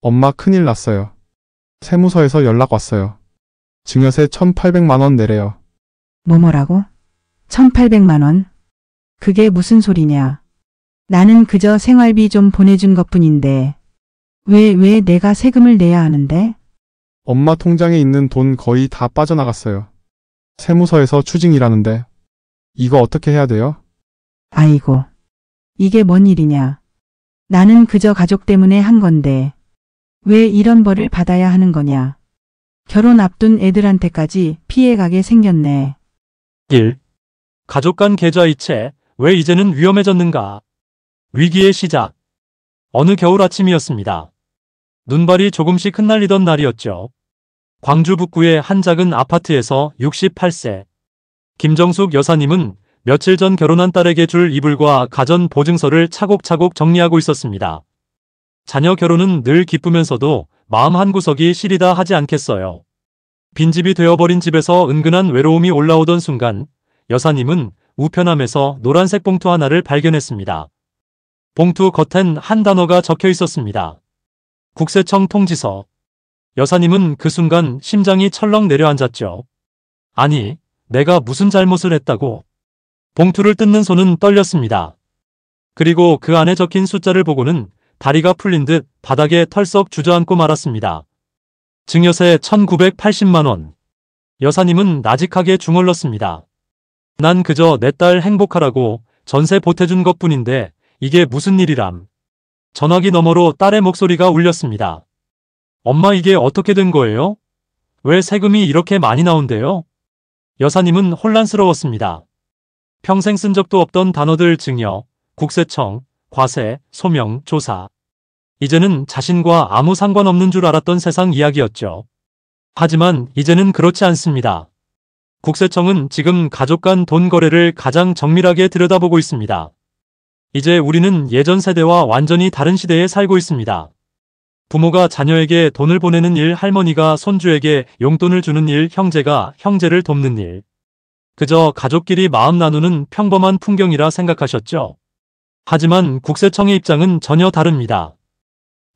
엄마 큰일 났어요. 세무서에서 연락 왔어요. 증여세 1,800만 원 내래요. 뭐라고? 1,800만 원? 그게 무슨 소리냐? 나는 그저 생활비 좀 보내준 것뿐인데. 왜 내가 세금을 내야 하는데? 엄마 통장에 있는 돈 거의 다 빠져나갔어요. 세무서에서 추징이라는데. 이거 어떻게 해야 돼요? 아이고. 이게 뭔 일이냐? 나는 그저 가족 때문에 한 건데. 왜 이런 벌을 받아야 하는 거냐? 결혼 앞둔 애들한테까지 피해가게 생겼네. 1. 가족 간 계좌이체, 왜 이제는 위험해졌는가? 위기의 시작. 어느 겨울 아침이었습니다. 눈발이 조금씩 흩날리던 날이었죠. 광주 북구의 한 작은 아파트에서 68세 김정숙 여사님은 며칠 전 결혼한 딸에게 줄 이불과 가전 보증서를 차곡차곡 정리하고 있었습니다. 자녀 결혼은 늘 기쁘면서도 마음 한구석이 시리다 하지 않겠어요. 빈집이 되어버린 집에서 은근한 외로움이 올라오던 순간 여사님은 우편함에서 노란색 봉투 하나를 발견했습니다. 봉투 겉엔 한 단어가 적혀 있었습니다. 국세청 통지서. 여사님은 그 순간 심장이 철렁 내려앉았죠. 아니, 내가 무슨 잘못을 했다고? 봉투를 뜯는 손은 떨렸습니다. 그리고 그 안에 적힌 숫자를 보고는 다리가 풀린 듯 바닥에 털썩 주저앉고 말았습니다. 증여세 1,980만 원. 여사님은 나직하게 중얼렀습니다. 난 그저 내 딸 행복하라고 전세 보태준 것뿐인데 이게 무슨 일이람. 전화기 너머로 딸의 목소리가 울렸습니다. 엄마, 이게 어떻게 된 거예요? 왜 세금이 이렇게 많이 나온대요? 여사님은 혼란스러웠습니다. 평생 쓴 적도 없던 단어들 증여, 국세청, 과세, 소명, 조사. 이제는 자신과 아무 상관없는 줄 알았던 세상 이야기였죠. 하지만 이제는 그렇지 않습니다. 국세청은 지금 가족 간 돈 거래를 가장 정밀하게 들여다보고 있습니다. 이제 우리는 예전 세대와 완전히 다른 시대에 살고 있습니다. 부모가 자녀에게 돈을 보내는 일, 할머니가 손주에게 용돈을 주는 일, 형제가 형제를 돕는 일. 그저 가족끼리 마음 나누는 평범한 풍경이라 생각하셨죠? 하지만 국세청의 입장은 전혀 다릅니다.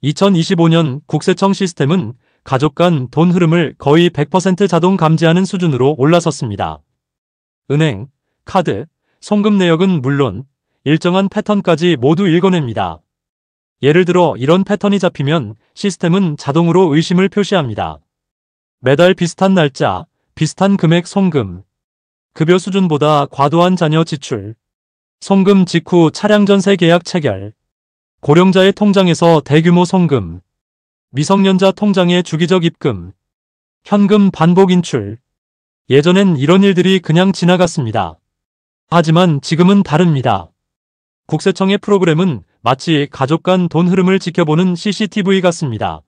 2025년 국세청 시스템은 가족 간 돈 흐름을 거의 100% 자동 감지하는 수준으로 올라섰습니다. 은행, 카드, 송금 내역은 물론 일정한 패턴까지 모두 읽어냅니다. 예를 들어 이런 패턴이 잡히면 시스템은 자동으로 의심을 표시합니다. 매달 비슷한 날짜, 비슷한 금액 송금, 급여 수준보다 과도한 자녀 지출, 송금 직후 차량 전세 계약 체결, 고령자의 통장에서 대규모 송금, 미성년자 통장에 주기적 입금, 현금 반복 인출. 예전엔 이런 일들이 그냥 지나갔습니다. 하지만 지금은 다릅니다. 국세청의 프로그램은 마치 가족 간 돈 흐름을 지켜보는 CCTV 같습니다.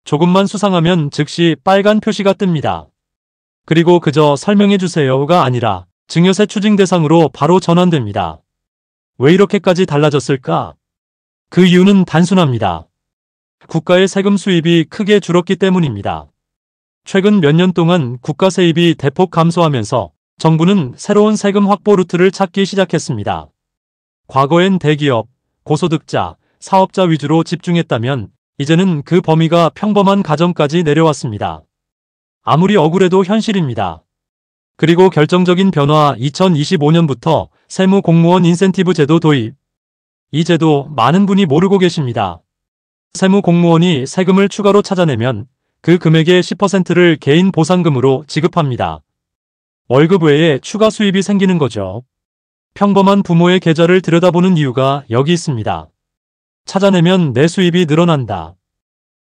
조금만 수상하면 즉시 빨간 표시가 뜹니다. 그리고 그저 설명해주세요가 아니라 증여세 추징 대상으로 바로 전환됩니다. 왜 이렇게까지 달라졌을까? 그 이유는 단순합니다. 국가의 세금 수입이 크게 줄었기 때문입니다. 최근 몇 년 동안 국가 세입이 대폭 감소하면서 정부는 새로운 세금 확보 루트를 찾기 시작했습니다. 과거엔 대기업, 고소득자, 사업자 위주로 집중했다면 이제는 그 범위가 평범한 가정까지 내려왔습니다. 아무리 억울해도 현실입니다. 그리고 결정적인 변화, 2025년부터 세무공무원 인센티브 제도 도입. 이 제도 많은 분이 모르고 계십니다. 세무공무원이 세금을 추가로 찾아내면 그 금액의 10%를 개인 보상금으로 지급합니다. 월급 외에 추가 수입이 생기는 거죠. 평범한 부모의 계좌를 들여다보는 이유가 여기 있습니다. 찾아내면 내 수입이 늘어난다.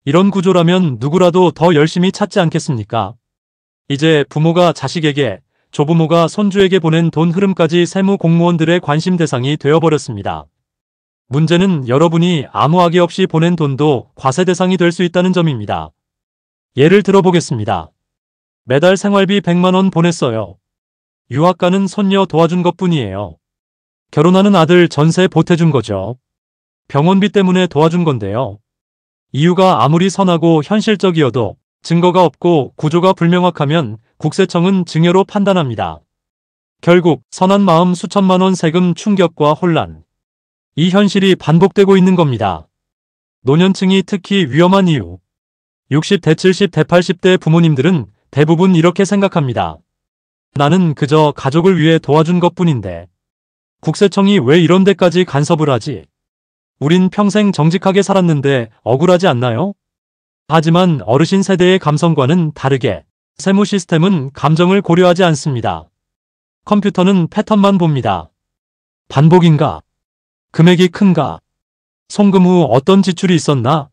이런 구조라면 누구라도 더 열심히 찾지 않겠습니까? 이제 부모가 자식에게, 조부모가 손주에게 보낸 돈 흐름까지 세무 공무원들의 관심 대상이 되어버렸습니다. 문제는 여러분이 아무 악의 없이 보낸 돈도 과세 대상이 될 수 있다는 점입니다. 예를 들어보겠습니다. 매달 생활비 100만 원 보냈어요. 유학 가는 손녀 도와준 것뿐이에요. 결혼하는 아들 전세 보태준 거죠. 병원비 때문에 도와준 건데요. 이유가 아무리 선하고 현실적이어도 증거가 없고 구조가 불명확하면 국세청은 증여로 판단합니다. 결국 선한 마음 수천만 원 세금 충격과 혼란. 이 현실이 반복되고 있는 겁니다. 노년층이 특히 위험한 이유. 60대, 70대, 80대 부모님들은 대부분 이렇게 생각합니다. 나는 그저 가족을 위해 도와준 것뿐인데 국세청이 왜 이런 데까지 간섭을 하지? 우린 평생 정직하게 살았는데 억울하지 않나요? 하지만 어르신 세대의 감성과는 다르게 세무 시스템은 감정을 고려하지 않습니다. 컴퓨터는 패턴만 봅니다. 반복인가? 금액이 큰가? 송금 후 어떤 지출이 있었나?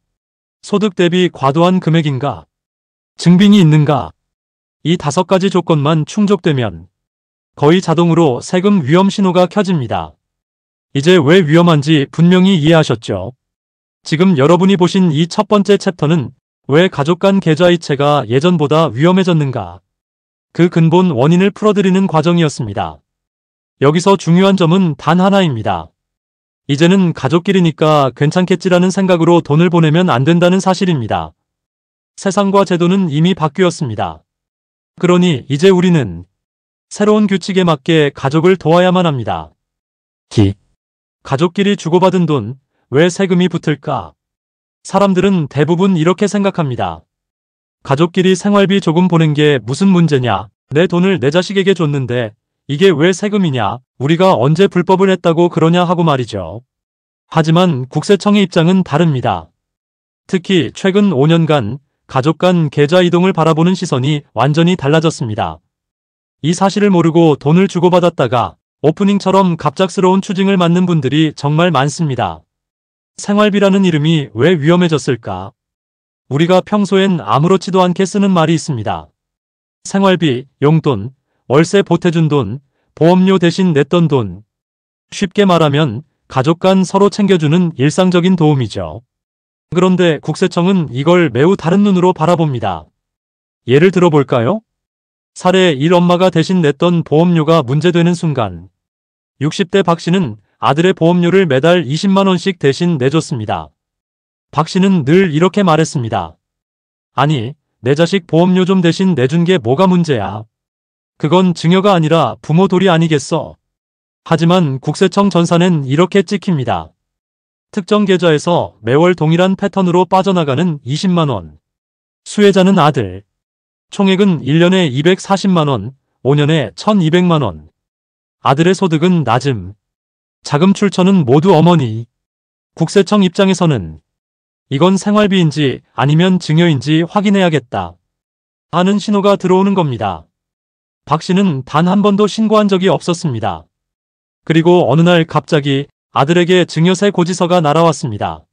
소득 대비 과도한 금액인가? 증빙이 있는가? 이 5가지 조건만 충족되면 거의 자동으로 세금 위험 신호가 켜집니다. 이제 왜 위험한지 분명히 이해하셨죠? 지금 여러분이 보신 이 첫 번째 챕터는 왜 가족 간 계좌이체가 예전보다 위험해졌는가? 그 근본 원인을 풀어드리는 과정이었습니다. 여기서 중요한 점은 단 하나입니다. 이제는 가족끼리니까 괜찮겠지라는 생각으로 돈을 보내면 안 된다는 사실입니다. 세상과 제도는 이미 바뀌었습니다. 그러니 이제 우리는 새로운 규칙에 맞게 가족을 도와야만 합니다. 가족끼리 주고받은 돈, 왜 세금이 붙을까? 사람들은 대부분 이렇게 생각합니다. 가족끼리 생활비 조금 보낸 게 무슨 문제냐? 내 돈을 내 자식에게 줬는데 이게 왜 세금이냐? 우리가 언제 불법을 했다고 그러냐 하고 말이죠. 하지만 국세청의 입장은 다릅니다. 특히 최근 5년간 가족 간 계좌 이동을 바라보는 시선이 완전히 달라졌습니다. 이 사실을 모르고 돈을 주고받았다가 오프닝처럼 갑작스러운 추징을 맞는 분들이 정말 많습니다. 생활비라는 이름이 왜 위험해졌을까? 우리가 평소엔 아무렇지도 않게 쓰는 말이 있습니다. 생활비, 용돈, 월세 보태준 돈, 보험료 대신 냈던 돈. 쉽게 말하면 가족 간 서로 챙겨주는 일상적인 도움이죠. 그런데 국세청은 이걸 매우 다른 눈으로 바라봅니다. 예를 들어볼까요? 사례 1, 엄마가 대신 냈던 보험료가 문제되는 순간 60대 박 씨는 아들의 보험료를 매달 20만 원씩 대신 내줬습니다. 박 씨는 늘 이렇게 말했습니다. 아니, 내 자식 보험료 좀 대신 내준 게 뭐가 문제야. 그건 증여가 아니라 부모 도리 아니겠어. 하지만 국세청 전산엔 이렇게 찍힙니다. 특정 계좌에서 매월 동일한 패턴으로 빠져나가는 20만 원. 수혜자는 아들. 총액은 1년에 240만 원, 5년에 1200만 원. 아들의 소득은 낮음. 자금 출처는 모두 어머니. 국세청 입장에서는 이건 생활비인지 아니면 증여인지 확인해야겠다 하는 신호가 들어오는 겁니다. 박 씨는 단 한 번도 신고한 적이 없었습니다. 그리고 어느 날 갑자기 아들에게 증여세 고지서가 날아왔습니다.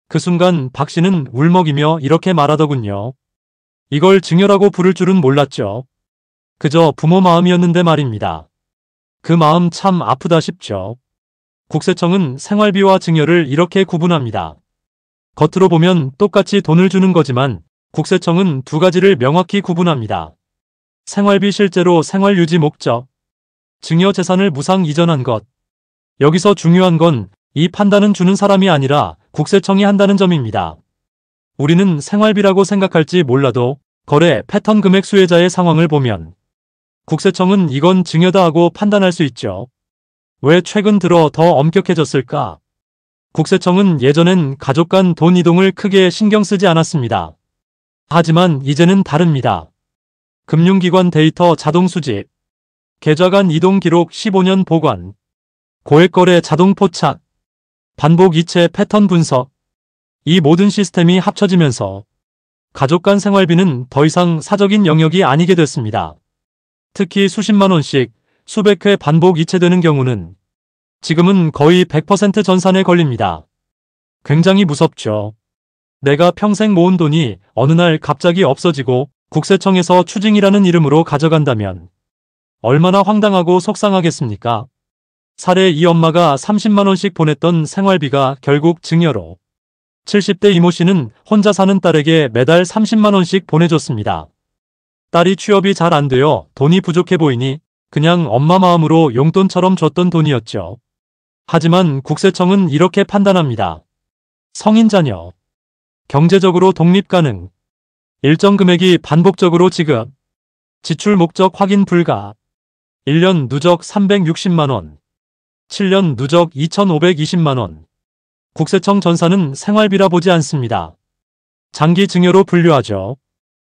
그 순간 박 씨는 울먹이며 이렇게 말하더군요. 이걸 증여라고 부를 줄은 몰랐죠. 그저 부모 마음이었는데 말입니다. 그 마음 참 아프다 싶죠. 국세청은 생활비와 증여를 이렇게 구분합니다. 겉으로 보면 똑같이 돈을 주는 거지만 국세청은 두 가지를 명확히 구분합니다. 생활비 실제로 생활 유지 목적, 증여 재산을 무상 이전한 것. 여기서 중요한 건 이 판단은 주는 사람이 아니라 국세청이 한다는 점입니다. 우리는 생활비라고 생각할지 몰라도 거래 패턴 금액 수혜자의 상황을 보면 국세청은 이건 증여다 하고 판단할 수 있죠. 왜 최근 들어 더 엄격해졌을까? 국세청은 예전엔 가족 간 돈 이동을 크게 신경 쓰지 않았습니다. 하지만 이제는 다릅니다. 금융기관 데이터 자동 수집, 계좌 간 이동 기록 15년 보관, 고액거래 자동 포착, 반복 이체 패턴 분석. 이 모든 시스템이 합쳐지면서 가족 간 생활비는 더 이상 사적인 영역이 아니게 됐습니다. 특히 수십만 원씩 수백 회 반복 이체되는 경우는 지금은 거의 100% 전산에 걸립니다. 굉장히 무섭죠. 내가 평생 모은 돈이 어느 날 갑자기 없어지고 국세청에서 추징이라는 이름으로 가져간다면 얼마나 황당하고 속상하겠습니까? 사례 이 엄마가 30만 원씩 보냈던 생활비가 결국 증여로 70대 이모 씨는 혼자 사는 딸에게 매달 30만 원씩 보내줬습니다. 딸이 취업이 잘 안 되어 돈이 부족해 보이니 그냥 엄마 마음으로 용돈처럼 줬던 돈이었죠. 하지만 국세청은 이렇게 판단합니다. 성인 자녀, 경제적으로 독립 가능, 일정 금액이 반복적으로 지급, 지출 목적 확인 불가, 1년 누적 360만 원, 7년 누적 2,520만 원. 국세청 전사는 생활비라 보지 않습니다. 장기 증여로 분류하죠.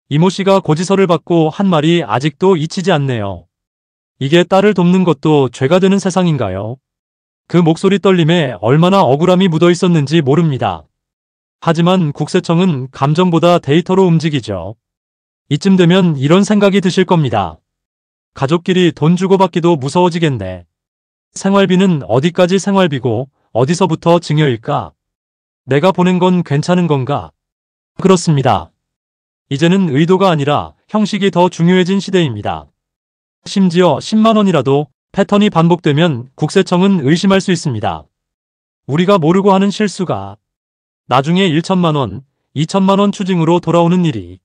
이모 씨가 고지서를 받고 한 말이 아직도 잊히지 않네요. 이게 딸을 돕는 것도 죄가 되는 세상인가요? 그 목소리 떨림에 얼마나 억울함이 묻어 있었는지 모릅니다. 하지만 국세청은 감정보다 데이터로 움직이죠. 이쯤 되면 이런 생각이 드실 겁니다. 가족끼리 돈 주고받기도 무서워지겠네. 생활비는 어디까지 생활비고 어디서부터 증여일까? 내가 보낸 건 괜찮은 건가? 그렇습니다. 이제는 의도가 아니라 형식이 더 중요해진 시대입니다. 심지어 10만 원이라도 패턴이 반복되면 국세청은 의심할 수 있습니다. 우리가 모르고 하는 실수가 나중에 1천만 원, 2천만 원 추징으로 돌아오는 일이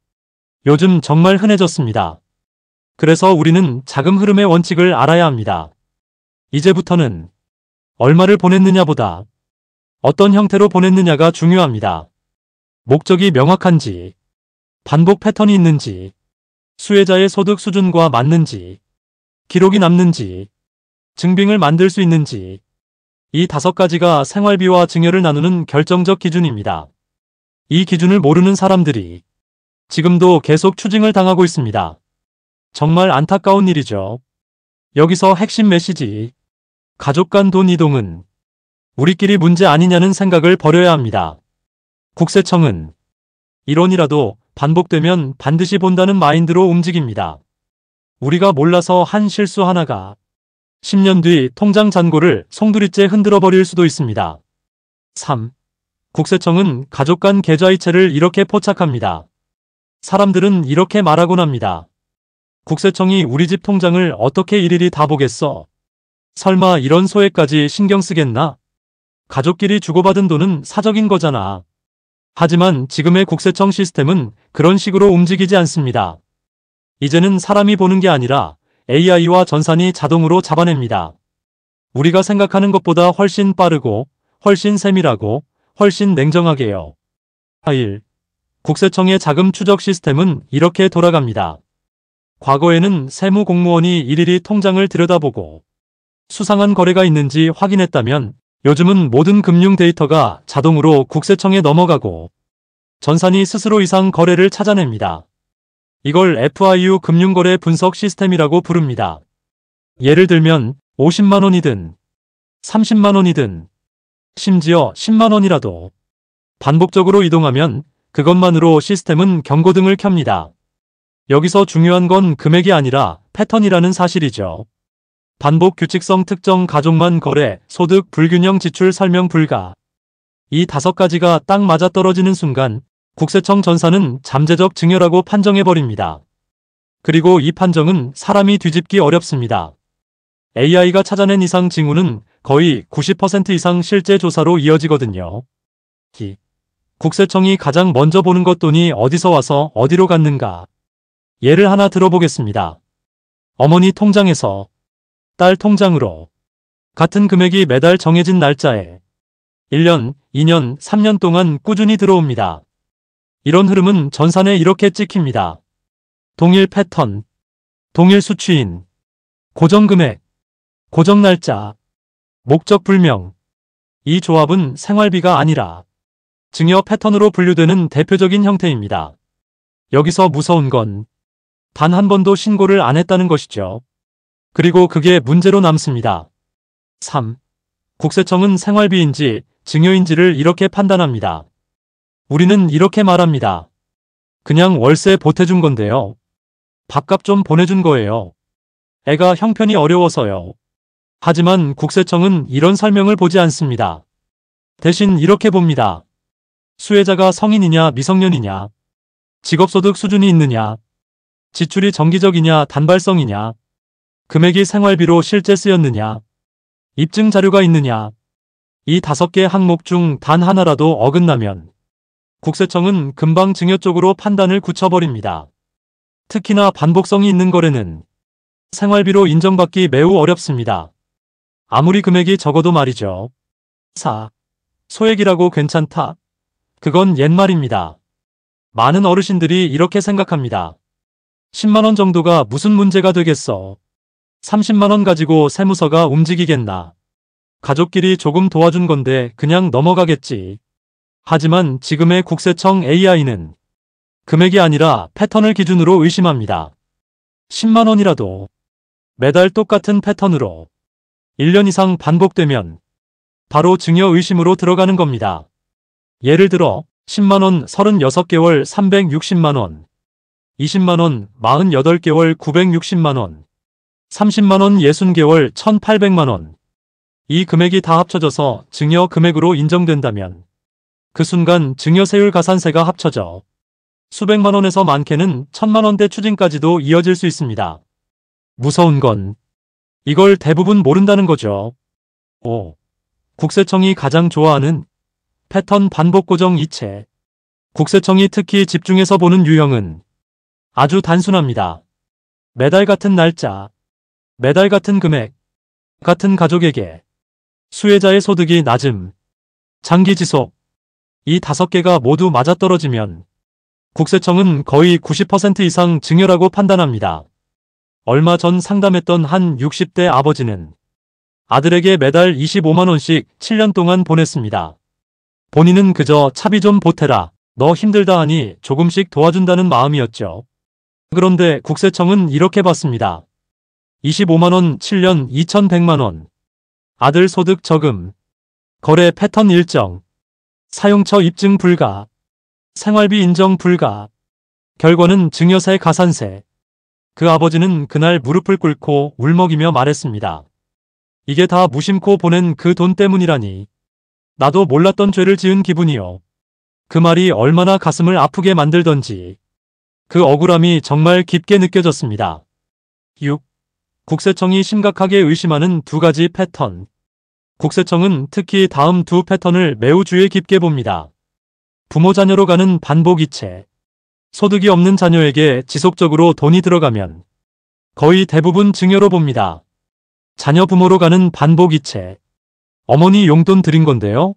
요즘 정말 흔해졌습니다. 그래서 우리는 자금 흐름의 원칙을 알아야 합니다. 이제부터는 얼마를 보냈느냐보다 어떤 형태로 보냈느냐가 중요합니다. 목적이 명확한지, 반복 패턴이 있는지, 수혜자의 소득 수준과 맞는지, 기록이 남는지, 증빙을 만들 수 있는지, 이 5가지가 생활비와 증여를 나누는 결정적 기준입니다. 이 기준을 모르는 사람들이 지금도 계속 추징을 당하고 있습니다. 정말 안타까운 일이죠. 여기서 핵심 메시지, 가족 간 돈 이동은 우리끼리 문제 아니냐는 생각을 버려야 합니다. 국세청은 1원이라도 반복되면 반드시 본다는 마인드로 움직입니다. 우리가 몰라서 한 실수 하나가 10년 뒤 통장 잔고를 송두리째 흔들어 버릴 수도 있습니다. 3. 국세청은 가족 간 계좌이체를 이렇게 포착합니다. 사람들은 이렇게 말하곤 합니다. 국세청이 우리 집 통장을 어떻게 일일이 다 보겠어? 설마 이런 소액까지 신경 쓰겠나? 가족끼리 주고받은 돈은 사적인 거잖아. 하지만 지금의 국세청 시스템은 그런 식으로 움직이지 않습니다. 이제는 사람이 보는 게 아니라 AI와 전산이 자동으로 잡아냅니다. 우리가 생각하는 것보다 훨씬 빠르고 훨씬 세밀하고 훨씬 냉정하게요. 1. 국세청의 자금 추적 시스템은 이렇게 돌아갑니다. 과거에는 세무 공무원이 일일이 통장을 들여다보고 수상한 거래가 있는지 확인했다면 요즘은 모든 금융 데이터가 자동으로 국세청에 넘어가고 전산이 스스로 이상 거래를 찾아냅니다. 이걸 FIU 금융거래 분석 시스템이라고 부릅니다. 예를 들면 50만 원이든 30만 원이든 심지어 10만 원이라도 반복적으로 이동하면 그것만으로 시스템은 경고등을 켭니다. 여기서 중요한 건 금액이 아니라 패턴이라는 사실이죠. 반복 규칙성 특정 가족만 거래, 소득 불균형 지출 설명 불가. 이 5가지가 딱 맞아떨어지는 순간 국세청 전사는 잠재적 증여라고 판정해버립니다. 그리고 이 판정은 사람이 뒤집기 어렵습니다. AI가 찾아낸 이상 징후는 거의 90% 이상 실제 조사로 이어지거든요. 국세청이 가장 먼저 보는 것 돈이 어디서 와서 어디로 갔는가. 예를 하나 들어보겠습니다. 어머니 통장에서 딸 통장으로 같은 금액이 매달 정해진 날짜에 1년, 2년, 3년 동안 꾸준히 들어옵니다. 이런 흐름은 전산에 이렇게 찍힙니다. 동일 패턴, 동일 수취인, 고정 금액, 고정 날짜, 목적 불명. 이 조합은 생활비가 아니라 증여 패턴으로 분류되는 대표적인 형태입니다. 여기서 무서운 건 단 한 번도 신고를 안 했다는 것이죠. 그리고 그게 문제로 남습니다. 3. 국세청은 생활비인지 증여인지를 이렇게 판단합니다. 우리는 이렇게 말합니다. 그냥 월세 보태준 건데요. 밥값 좀 보내준 거예요. 애가 형편이 어려워서요. 하지만 국세청은 이런 설명을 보지 않습니다. 대신 이렇게 봅니다. 수혜자가 성인이냐 미성년이냐, 직업소득 수준이 있느냐, 지출이 정기적이냐 단발성이냐, 금액이 생활비로 실제 쓰였느냐, 입증 자료가 있느냐. 이 5개 항목 중 단 하나라도 어긋나면 국세청은 금방 증여 쪽으로 판단을 굳혀버립니다. 특히나 반복성이 있는 거래는 생활비로 인정받기 매우 어렵습니다. 아무리 금액이 적어도 말이죠. 4. 소액이라고 괜찮다? 그건 옛말입니다. 많은 어르신들이 이렇게 생각합니다. 10만 원 정도가 무슨 문제가 되겠어. 30만 원 가지고 세무서가 움직이겠나. 가족끼리 조금 도와준 건데 그냥 넘어가겠지. 하지만 지금의 국세청 AI는 금액이 아니라 패턴을 기준으로 의심합니다. 10만 원이라도 매달 똑같은 패턴으로 1년 이상 반복되면 바로 증여 의심으로 들어가는 겁니다. 예를 들어 10만 원 36개월 360만 원, 20만 원 48개월 960만 원, 30만 원 60개월 1800만 원. 이 금액이 다 합쳐져서 증여 금액으로 인정된다면 그 순간 증여세율 가산세가 합쳐져 수백만 원에서 많게는 1000만 원대 추징까지도 이어질 수 있습니다. 무서운 건 이걸 대부분 모른다는 거죠. 5. 국세청이 가장 좋아하는 패턴 반복 고정 이체. 국세청이 특히 집중해서 보는 유형은 아주 단순합니다. 매달 같은 날짜, 매달 같은 금액, 같은 가족에게, 수혜자의 소득이 낮음, 장기 지속. 이 5개가 모두 맞아떨어지면 국세청은 거의 90% 이상 증여라고 판단합니다. 얼마 전 상담했던 한 60대 아버지는 아들에게 매달 25만 원씩 7년 동안 보냈습니다. 본인은 그저 차비 좀 보태라, 너 힘들다 하니 조금씩 도와준다는 마음이었죠. 그런데 국세청은 이렇게 봤습니다. 25만 원 7년 2100만 원. 아들 소득 저금. 거래 패턴 일정. 사용처 입증 불가. 생활비 인정 불가. 결과는 증여세 가산세. 그 아버지는 그날 무릎을 꿇고 울먹이며 말했습니다. 이게 다 무심코 보낸 그 돈 때문이라니. 나도 몰랐던 죄를 지은 기분이요. 그 말이 얼마나 가슴을 아프게 만들던지. 그 억울함이 정말 깊게 느껴졌습니다. 6. 국세청이 심각하게 의심하는 2가지 패턴. 국세청은 특히 다음 2 패턴을 매우 주의 깊게 봅니다. 부모 자녀로 가는 반복 이체. 소득이 없는 자녀에게 지속적으로 돈이 들어가면 거의 대부분 증여로 봅니다. 자녀 부모로 가는 반복 이체. 어머니 용돈 드린 건데요.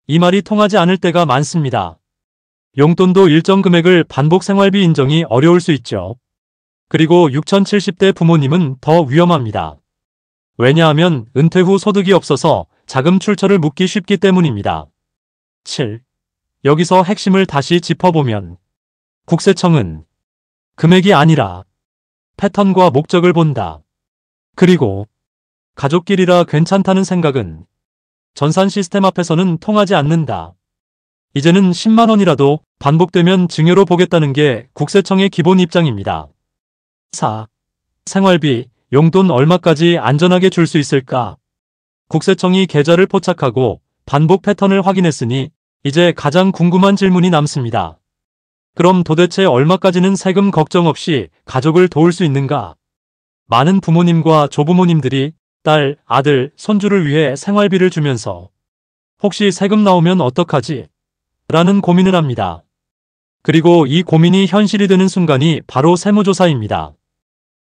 이 말이 통하지 않을 때가 많습니다. 용돈도 일정 금액을 반복 생활비 인정이 어려울 수 있죠. 그리고 6070대 부모님은 더 위험합니다. 왜냐하면 은퇴 후 소득이 없어서 자금 출처를 묻기 쉽기 때문입니다. 7. 여기서 핵심을 다시 짚어보면 국세청은 금액이 아니라 패턴과 목적을 본다. 그리고 가족끼리라 괜찮다는 생각은 전산 시스템 앞에서는 통하지 않는다. 이제는 10만 원이라도 반복되면 증여로 보겠다는 게 국세청의 기본 입장입니다. 4. 생활비, 용돈 얼마까지 안전하게 줄 수 있을까? 국세청이 계좌를 포착하고 반복 패턴을 확인했으니 이제 가장 궁금한 질문이 남습니다. 그럼 도대체 얼마까지는 세금 걱정 없이 가족을 도울 수 있는가? 많은 부모님과 조부모님들이 딸, 아들, 손주를 위해 생활비를 주면서 혹시 세금 나오면 어떡하지? 라는 고민을 합니다. 그리고 이 고민이 현실이 되는 순간이 바로 세무조사입니다.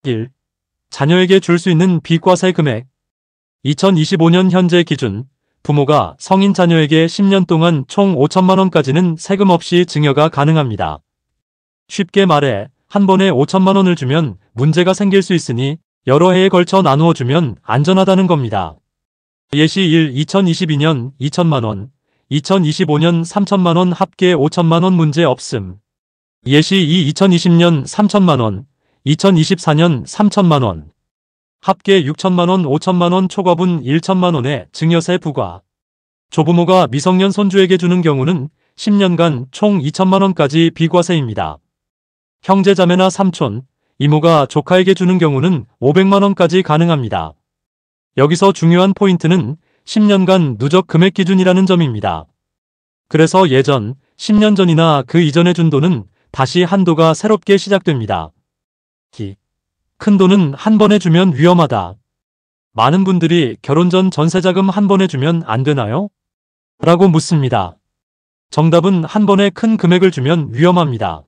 1. 자녀에게 줄 수 있는 비과세 금액. 2025년 현재 기준 부모가 성인 자녀에게 10년 동안 총 5천만 원까지는 세금 없이 증여가 가능합니다. 쉽게 말해 한 번에 5천만 원을 주면 문제가 생길 수 있으니 여러 해에 걸쳐 나누어 주면 안전하다는 겁니다. 예시 1. 2022년 2천만 원, 2025년 3천만 원 합계 5천만 원 문제 없음. 예시 2. 2020년 3천만 원, 2024년 3천만 원. 합계 6천만 원, 5천만 원 초과분 1천만 원의 증여세 부과. 조부모가 미성년 손주에게 주는 경우는 10년간 총 2천만 원까지 비과세입니다. 형제자매나 삼촌, 이모가 조카에게 주는 경우는 500만 원까지 가능합니다. 여기서 중요한 포인트는 10년간 누적 금액 기준이라는 점입니다. 그래서 예전, 10년 전이나 그 이전에 준 돈은 다시 한도가 새롭게 시작됩니다. 큰 돈은 한 번에 주면 위험하다. 많은 분들이 결혼 전 전세자금 한 번에 주면 안 되나요? 라고 묻습니다. 정답은 한 번에 큰 금액을 주면 위험합니다.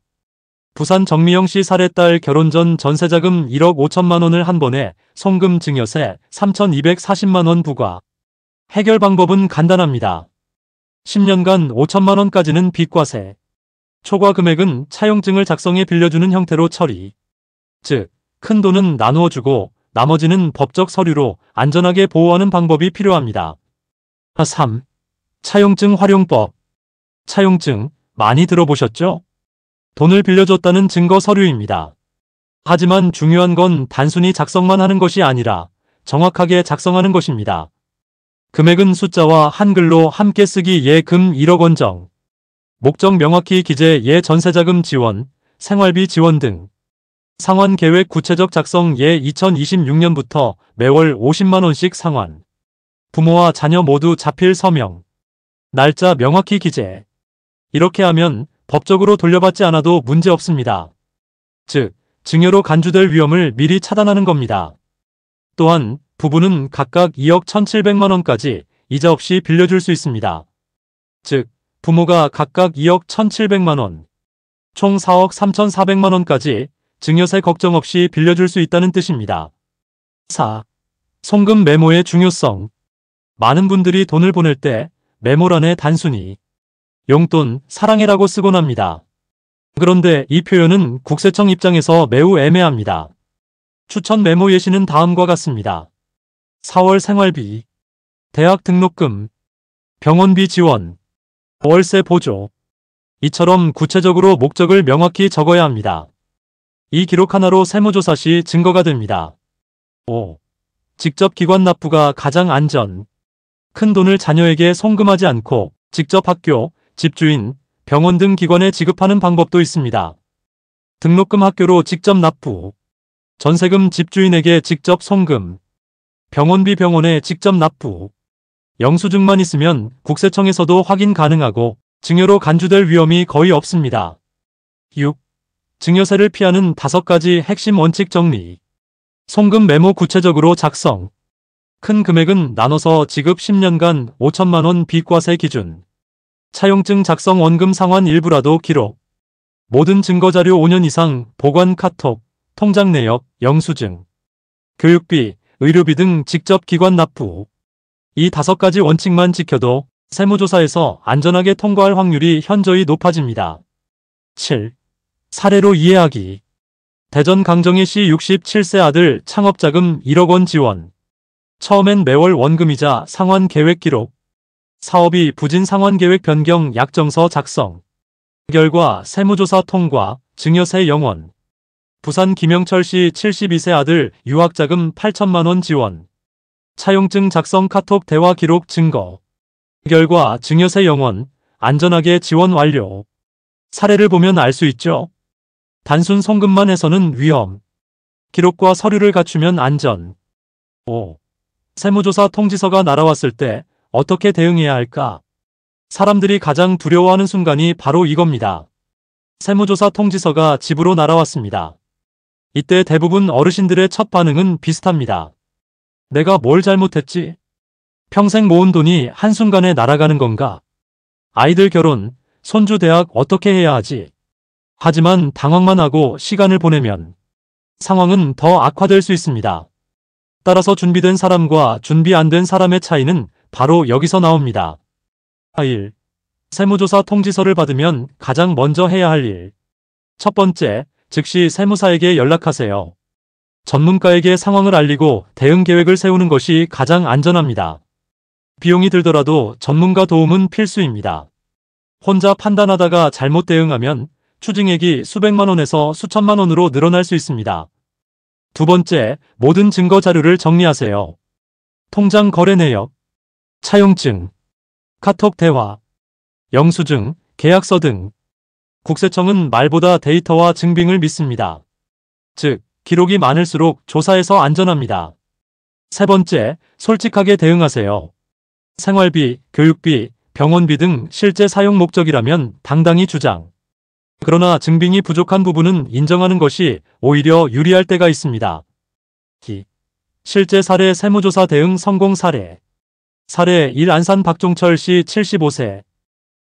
부산 정미영 씨 사례 딸 결혼 전 전세자금 1억 5천만 원을 한 번에 송금 증여세 3,240만 원 부과. 해결 방법은 간단합니다. 10년간 5천만 원까지는 비과세. 초과 금액은 차용증을 작성해 빌려주는 형태로 처리. 즉, 큰 돈은 나누어 주고 나머지는 법적 서류로 안전하게 보호하는 방법이 필요합니다. 3. 차용증 활용법. 차용증 많이 들어보셨죠? 돈을 빌려줬다는 증거 서류입니다. 하지만 중요한 건 단순히 작성만 하는 것이 아니라 정확하게 작성하는 것입니다. 금액은 숫자와 한글로 함께 쓰기 예금 1억 원 정. 목적 명확히 기재 예 전세자금 지원, 생활비 지원 등. 상환 계획 구체적 작성 예 2026년부터 매월 50만 원씩 상환. 부모와 자녀 모두 자필 서명. 날짜 명확히 기재. 이렇게 하면 법적으로 돌려받지 않아도 문제 없습니다. 즉, 증여로 간주될 위험을 미리 차단하는 겁니다. 또한 부부는 각각 2억 1,700만 원까지 이자 없이 빌려줄 수 있습니다. 즉, 부모가 각각 2억 1,700만 원, 총 4억 3,400만 원까지 증여세 걱정 없이 빌려줄 수 있다는 뜻입니다. 4. 송금 메모의 중요성. 많은 분들이 돈을 보낼 때 메모란에 단순히 용돈, 사랑해라고 쓰곤 합니다. 그런데 이 표현은 국세청 입장에서 매우 애매합니다. 추천 메모 예시는 다음과 같습니다. 4월 생활비, 대학 등록금, 병원비 지원, 월세 보조. 이처럼 구체적으로 목적을 명확히 적어야 합니다. 이 기록 하나로 세무조사 시 증거가 됩니다. 5. 직접 기관 납부가 가장 안전. 큰 돈을 자녀에게 송금하지 않고 직접 학교, 집주인, 병원 등 기관에 지급하는 방법도 있습니다. 등록금 학교로 직접 납부, 전세금 집주인에게 직접 송금, 병원비 병원에 직접 납부. 영수증만 있으면 국세청에서도 확인 가능하고 증여로 간주될 위험이 거의 없습니다. 6. 증여세를 피하는 5가지 핵심 원칙 정리. 송금 메모 구체적으로 작성. 큰 금액은 나눠서 지급 10년간 5천만 원 비과세 기준. 차용증 작성 원금 상환 일부라도 기록. 모든 증거자료 5년 이상 보관 카톡, 통장 내역, 영수증. 교육비, 의료비 등 직접 기관 납부. 이 5가지 원칙만 지켜도 세무조사에서 안전하게 통과할 확률이 현저히 높아집니다. 7. 사례로 이해하기. 대전 강정희 씨 67세 아들 창업자금 1억 원 지원. 처음엔 매월 원금이자 상환 계획 기록. 사업이 부진 상환 계획 변경 약정서 작성. 결과 세무조사 통과, 증여세 영원. 부산 김영철 씨 72세 아들 유학자금 8천만 원 지원. 차용증 작성 카톡 대화 기록 증거. 결과 증여세 영원, 안전하게 지원 완료. 사례를 보면 알 수 있죠. 단순 송금만 해서는 위험. 기록과 서류를 갖추면 안전. 5. 세무조사 통지서가 날아왔을 때 어떻게 대응해야 할까? 사람들이 가장 두려워하는 순간이 바로 이겁니다. 세무조사 통지서가 집으로 날아왔습니다. 이때 대부분 어르신들의 첫 반응은 비슷합니다. 내가 뭘 잘못했지? 평생 모은 돈이 한순간에 날아가는 건가? 아이들 결혼, 손주 대학 어떻게 해야 하지? 하지만 당황만 하고 시간을 보내면 상황은 더 악화될 수 있습니다. 따라서 준비된 사람과 준비 안 된 사람의 차이는 바로 여기서 나옵니다. 1. 세무조사 통지서를 받으면 가장 먼저 해야 할 일. 첫 번째, 즉시 세무사에게 연락하세요. 전문가에게 상황을 알리고 대응 계획을 세우는 것이 가장 안전합니다. 비용이 들더라도 전문가 도움은 필수입니다. 혼자 판단하다가 잘못 대응하면 추징액이 수백만 원에서 수천만 원으로 늘어날 수 있습니다. 두 번째, 모든 증거 자료를 정리하세요. 통장 거래 내역, 차용증, 카톡 대화, 영수증, 계약서 등. 국세청은 말보다 데이터와 증빙을 믿습니다. 즉, 기록이 많을수록 조사에서 안전합니다. 세 번째, 솔직하게 대응하세요. 생활비, 교육비, 병원비 등 실제 사용 목적이라면 당당히 주장. 그러나 증빙이 부족한 부분은 인정하는 것이 오히려 유리할 때가 있습니다. 실제 사례 세무조사 대응 성공 사례. 사례 1. 안산 박종철 씨 75세.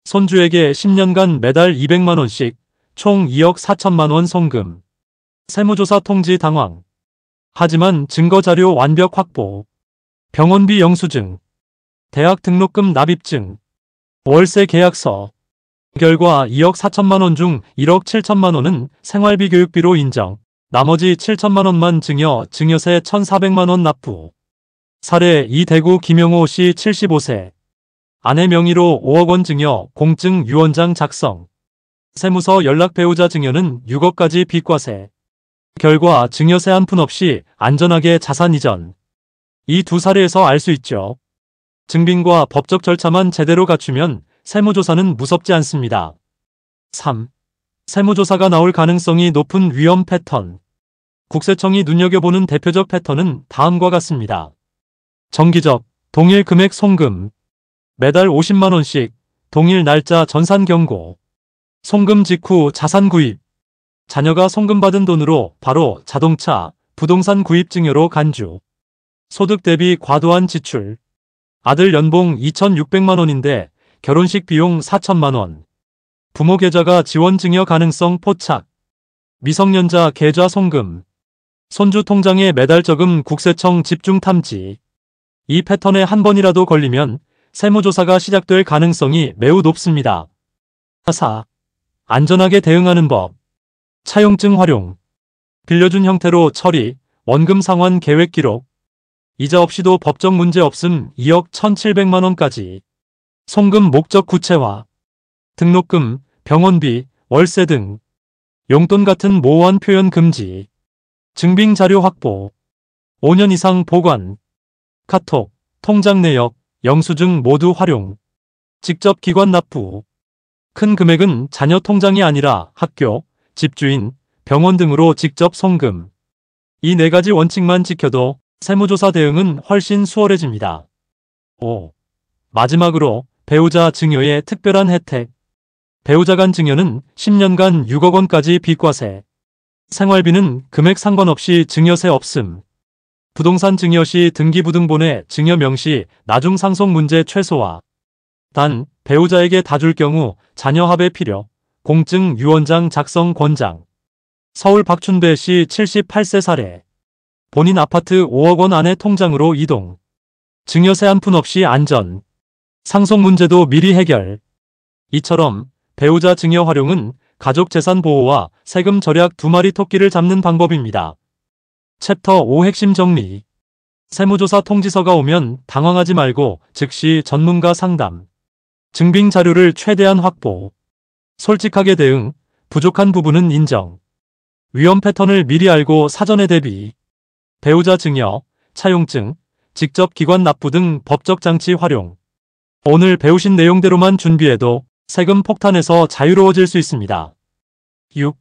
손주에게 10년간 매달 200만 원씩 총 2억 4천만 원 송금. 세무조사 통지 당황. 하지만 증거자료 완벽 확보. 병원비 영수증. 대학 등록금 납입증. 월세 계약서. 결과 2억 4천만 원 중 1억 7천만 원은 생활비 교육비로 인정. 나머지 7천만 원만 증여, 증여세 1,400만 원 납부. 사례 2 대구 김영호 씨 75세. 아내 명의로 5억 원 증여, 공증 유언장 작성. 세무서 연락 배우자 증여는 6억까지 비과세. 결과 증여세 한 푼 없이 안전하게 자산 이전. 이 두 사례에서 알 수 있죠. 증빙과 법적 절차만 제대로 갖추면 세무조사는 무섭지 않습니다. 3. 세무조사가 나올 가능성이 높은 위험 패턴. 국세청이 눈여겨보는 대표적 패턴은 다음과 같습니다. 정기적, 동일 금액 송금. 매달 50만 원씩, 동일 날짜 전산 경고. 송금 직후 자산 구입. 자녀가 송금받은 돈으로 바로 자동차, 부동산 구입 증여로 간주. 소득 대비 과도한 지출. 아들 연봉 2,600만 원인데 결혼식 비용 4천만 원. 부모 계좌가 지원 증여 가능성 포착. 미성년자 계좌 송금. 손주 통장에 매달 저금 국세청 집중 탐지. 이 패턴에 한 번이라도 걸리면 세무조사가 시작될 가능성이 매우 높습니다. 4. 안전하게 대응하는 법. 차용증 활용. 빌려준 형태로 처리, 원금 상환 계획 기록. 이자 없이도 법적 문제 없음 2억 1,700만 원까지. 송금 목적 구체화. 등록금, 병원비, 월세 등. 용돈 같은 모호한 표현 금지. 증빙 자료 확보. 5년 이상 보관. 카톡, 통장 내역, 영수증 모두 활용. 직접 기관 납부. 큰 금액은 자녀 통장이 아니라 학교, 집주인, 병원 등으로 직접 송금. 이 4가지 원칙만 지켜도 세무조사 대응은 훨씬 수월해집니다. 5. 마지막으로 배우자 증여의 특별한 혜택. 배우자 간 증여는 10년간 6억 원까지 비과세. 생활비는 금액 상관없이 증여세 없음. 부동산 증여 시 등기부등본에 증여 명시, 나중 상속 문제 최소화. 단, 배우자에게 다 줄 경우 자녀 합의 필요. 공증 유언장 작성 권장. 서울 박춘배 씨 78세 사례. 본인 아파트 5억 원 안에 통장으로 이동. 증여세 한 푼 없이 안전. 상속 문제도 미리 해결. 이처럼 배우자 증여 활용은 가족 재산 보호와 세금 절약 두 마리 토끼를 잡는 방법입니다. 챕터 5 핵심 정리. 세무조사 통지서가 오면 당황하지 말고 즉시 전문가 상담. 증빙 자료를 최대한 확보. 솔직하게 대응, 부족한 부분은 인정. 위험 패턴을 미리 알고 사전에 대비. 배우자 증여, 차용증, 직접 기관 납부 등 법적 장치 활용. 오늘 배우신 내용대로만 준비해도 세금 폭탄에서 자유로워질 수 있습니다. 6.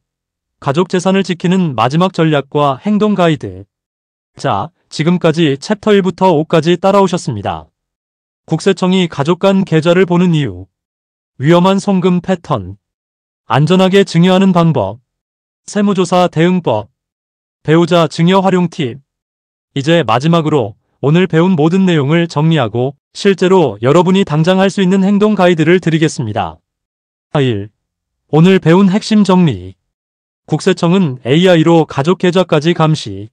가족 재산을 지키는 마지막 전략과 행동 가이드. 자, 지금까지 챕터 1부터 5까지 따라오셨습니다. 국세청이 가족 간 계좌를 보는 이유. 위험한 송금 패턴. 안전하게 증여하는 방법. 세무조사 대응법. 배우자 증여 활용 팁. 이제 마지막으로 오늘 배운 모든 내용을 정리하고 실제로 여러분이 당장 할 수 있는 행동 가이드를 드리겠습니다. 1. 오늘 배운 핵심 정리. 국세청은 AI로 가족 계좌까지 감시.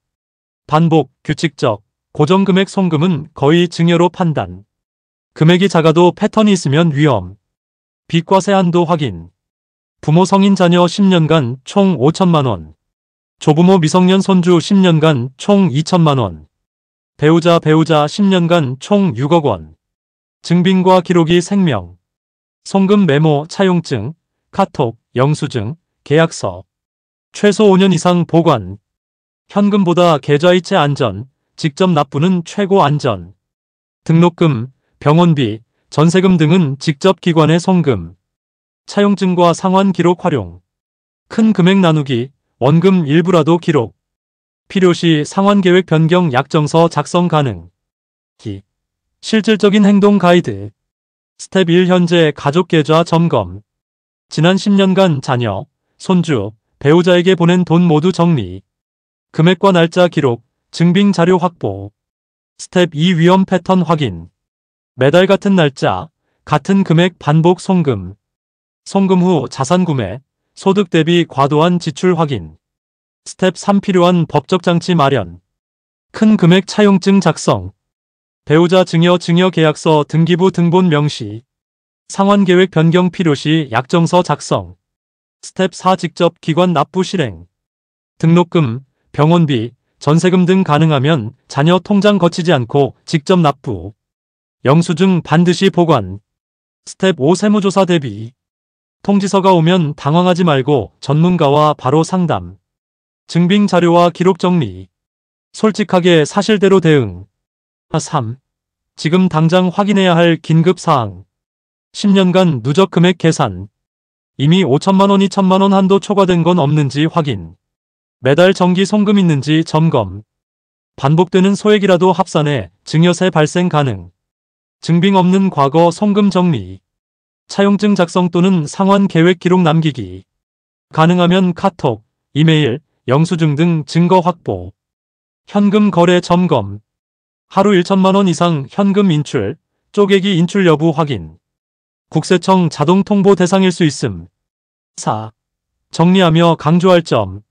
반복, 규칙적, 고정금액 송금은 거의 증여로 판단. 금액이 작아도 패턴이 있으면 위험. 비과세 한도 확인. 부모 성인 자녀 10년간 총 5천만 원. 조부모 미성년 손주 10년간 총 2천만 원. 배우자 10년간 총 6억 원. 증빙과 기록이 생명. 송금 메모, 차용증, 카톡, 영수증, 계약서. 최소 5년 이상 보관. 현금보다 계좌이체 안전, 직접 납부는 최고 안전. 등록금, 병원비, 전세금 등은 직접 기관에 송금. 차용증과 상환 기록 활용. 큰 금액 나누기, 원금 일부라도 기록. 필요시 상환계획 변경 약정서 작성 가능. 실질적인 행동 가이드. 스텝 1 현재 가족 계좌 점검. 지난 10년간 자녀, 손주, 배우자에게 보낸 돈 모두 정리. 금액과 날짜 기록, 증빙 자료 확보. 스텝 2 위험 패턴 확인. 매달 같은 날짜, 같은 금액 반복 송금. 송금 후 자산 구매, 소득 대비 과도한 지출 확인. 스텝 3 필요한 법적 장치 마련. 큰 금액 차용증 작성. 배우자 증여 계약서 등기부 등본 명시. 상환계획 변경 필요시 약정서 작성. 스텝 4 직접 기관 납부 실행. 등록금, 병원비, 전세금 등 가능하면 자녀 통장 거치지 않고 직접 납부. 영수증 반드시 보관. 스텝 5 세무조사 대비. 통지서가 오면 당황하지 말고 전문가와 바로 상담. 증빙 자료와 기록 정리. 솔직하게 사실대로 대응. 3. 지금 당장 확인해야 할 긴급 사항. 10년간 누적 금액 계산. 이미 5천만 원, 2천만 원 한도 초과된 건 없는지 확인. 매달 정기 송금 있는지 점검. 반복되는 소액이라도 합산해 증여세 발생 가능. 증빙 없는 과거 송금 정리. 차용증 작성 또는 상환 계획 기록 남기기. 가능하면 카톡, 이메일, 영수증 등 증거 확보. 현금 거래 점검. 하루 1천만 원 이상 현금 인출, 쪼개기 인출 여부 확인. 국세청 자동 통보 대상일 수 있음. 4. 정리하며 강조할 점.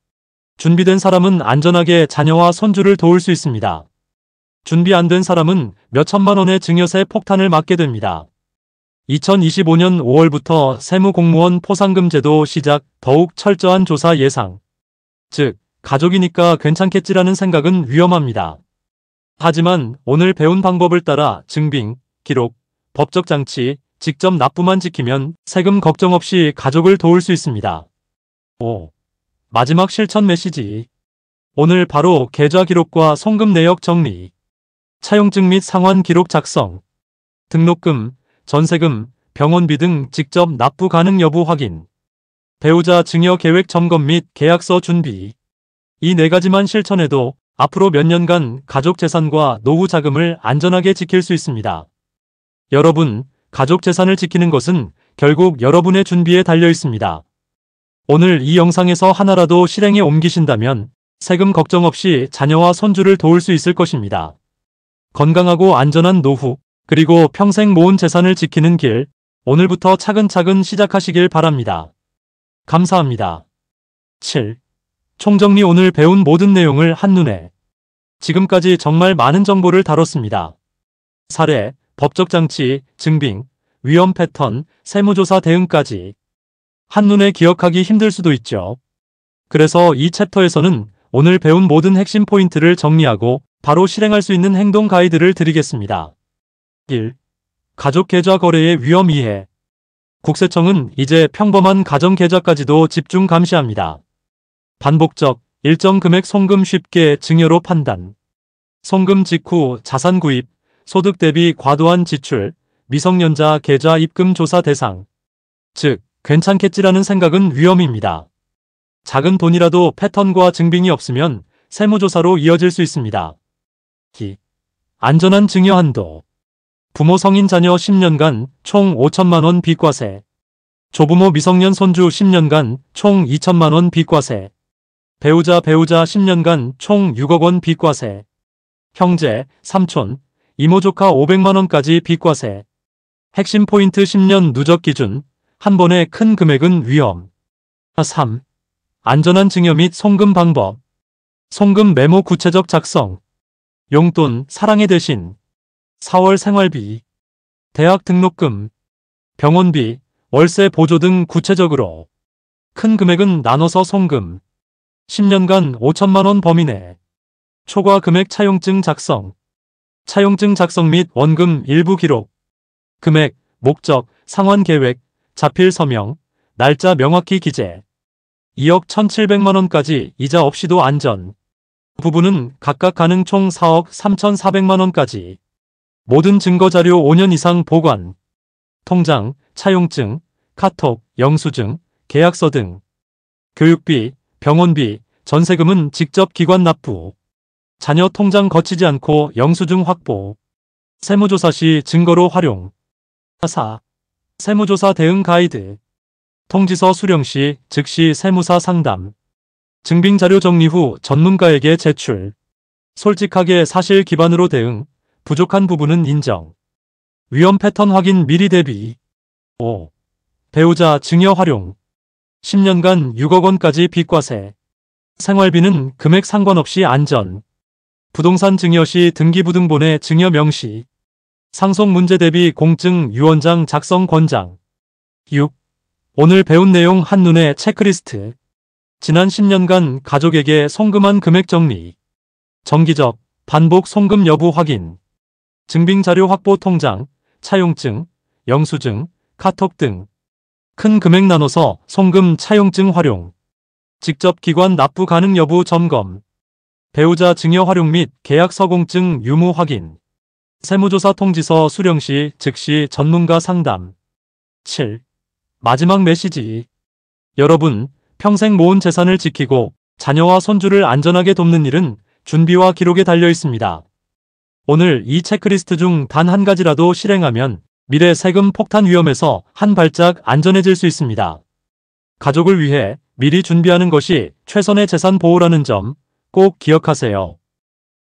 준비된 사람은 안전하게 자녀와 손주를 도울 수 있습니다. 준비 안 된 사람은 몇천만 원의 증여세 폭탄을 맞게 됩니다. 2025년 5월부터 세무공무원 포상금 제도 시작. 더욱 철저한 조사 예상. 즉, 가족이니까 괜찮겠지라는 생각은 위험합니다. 하지만 오늘 배운 방법을 따라 증빙, 기록, 법적 장치, 직접 납부만 지키면 세금 걱정 없이 가족을 도울 수 있습니다. 5. 마지막 실천 메시지. 오늘 바로 계좌 기록과 송금 내역 정리. 차용증 및 상환 기록 작성. 등록금, 전세금, 병원비 등 직접 납부 가능 여부 확인. 배우자 증여 계획 점검 및 계약서 준비. 이 4가지만 실천해도 앞으로 몇 년간 가족 재산과 노후 자금을 안전하게 지킬 수 있습니다. 여러분, 가족 재산을 지키는 것은 결국 여러분의 준비에 달려 있습니다. 오늘 이 영상에서 하나라도 실행에 옮기신다면 세금 걱정 없이 자녀와 손주를 도울 수 있을 것입니다. 건강하고 안전한 노후, 그리고 평생 모은 재산을 지키는 길, 오늘부터 차근차근 시작하시길 바랍니다. 감사합니다. 7. 총정리. 오늘 배운 모든 내용을 한눈에. 지금까지 정말 많은 정보를 다뤘습니다. 사례, 법적 장치, 증빙, 위험 패턴, 세무조사 대응까지. 한눈에 기억하기 힘들 수도 있죠. 그래서 이 챕터에서는 오늘 배운 모든 핵심 포인트를 정리하고 바로 실행할 수 있는 행동 가이드를 드리겠습니다. 1. 가족 계좌 거래의 위험 이해. 국세청은 이제 평범한 가정 계좌까지도 집중 감시합니다. 반복적, 일정 금액 송금 쉽게 증여로 판단. 송금 직후 자산 구입, 소득 대비 과도한 지출, 미성년자 계좌 입금 조사 대상. 즉, 괜찮겠지라는 생각은 위험입니다. 작은 돈이라도 패턴과 증빙이 없으면 세무조사로 이어질 수 있습니다. 2. 안전한 증여 한도. 부모 성인 자녀 10년간 총 5천만 원 비과세. 조부모 미성년 손주 10년간 총 2천만 원 비과세. 배우자 10년간 총 6억 원 비과세. 형제, 삼촌, 이모 조카 500만 원까지 비과세. 핵심 포인트 10년 누적 기준. 한 번에 큰 금액은 위험. 3. 안전한 증여 및 송금 방법. 송금 메모 구체적 작성. 용돈, 사랑의 대신. 4월 생활비. 대학 등록금. 병원비, 월세 보조 등 구체적으로. 큰 금액은 나눠서 송금. 10년간 5천만 원 범위 내. 초과 금액 차용증 작성. 차용증 작성 및 원금 일부 기록. 금액, 목적, 상환 계획, 자필 서명, 날짜 명확히 기재. 2억 1,700만 원까지 이자 없이도 안전. 부부는 각각 가능 총 4억 3,400만 원까지. 모든 증거자료 5년 이상 보관. 통장, 차용증, 카톡, 영수증, 계약서 등. 교육비, 병원비, 전세금은 직접 기관 납부. 자녀 통장 거치지 않고 영수증 확보. 세무조사 시 증거로 활용. 4. 세무조사 대응 가이드. 통지서 수령 시 즉시 세무사 상담. 증빙자료 정리 후 전문가에게 제출. 솔직하게 사실 기반으로 대응. 부족한 부분은 인정. 위험 패턴 확인 미리 대비. 5. 배우자 증여 활용. 10년간 6억 원까지 비과세. 생활비는 금액 상관없이 안전. 부동산 증여 시 등기부등본에 증여 명시. 상속 문제 대비 공증 유언장 작성 권장. 6. 오늘 배운 내용 한눈에 체크리스트. 지난 10년간 가족에게 송금한 금액 정리, 정기적, 반복 송금 여부 확인, 증빙자료 확보 통장, 차용증, 영수증, 카톡 등 큰 금액 나눠서 송금 차용증 활용, 직접 기관 납부 가능 여부 점검, 배우자 증여 활용 및 계약서 공증 유무 확인, 세무조사 통지서 수령 시 즉시 전문가 상담. 7. 마지막 메시지. 여러분, 평생 모은 재산을 지키고 자녀와 손주를 안전하게 돕는 일은 준비와 기록에 달려 있습니다. 오늘 이 체크리스트 중 단 한 가지라도 실행하면 미래 세금 폭탄 위험에서 한 발짝 안전해질 수 있습니다. 가족을 위해 미리 준비하는 것이 최선의 재산 보호라는 점 꼭 기억하세요.